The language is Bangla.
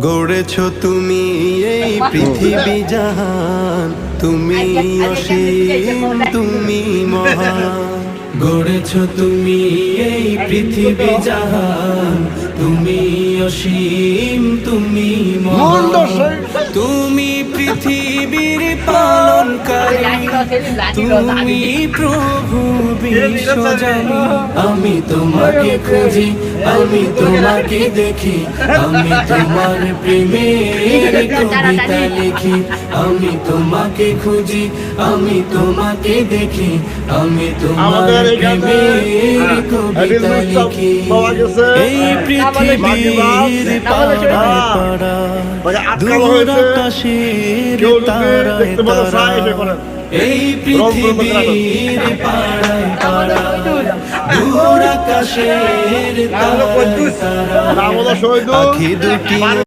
গড়েছ তুমি এই পৃথিবী জাহান, তুমি অসীম, তুমি মহান। গড়েছ তুমি এই পৃথিবী জাহান, তুমি অসীম, তুমি মহান। তুমি পৃথিবীর পালনকারী, তুমি প্রভু বিশ্বজনী। আমি তোমাকে খুঁজি, আমি তোমাকে দেখি, আমি তোমার প্রেমের কবিতা লিখি। আমি তোমাকে খুঁজি, আমি তোমাকে দেখি, আমি তোমার প্রেমের কবিতা লিখি। এই পৃথিবীর পাড়ায় পাড়ায়, দূর আকাশের তারায় তারায়, এই পৃথিবীর পাড়ায় পাড়ায়, দূর আকাশের তারায় তারায়, আখি দুটি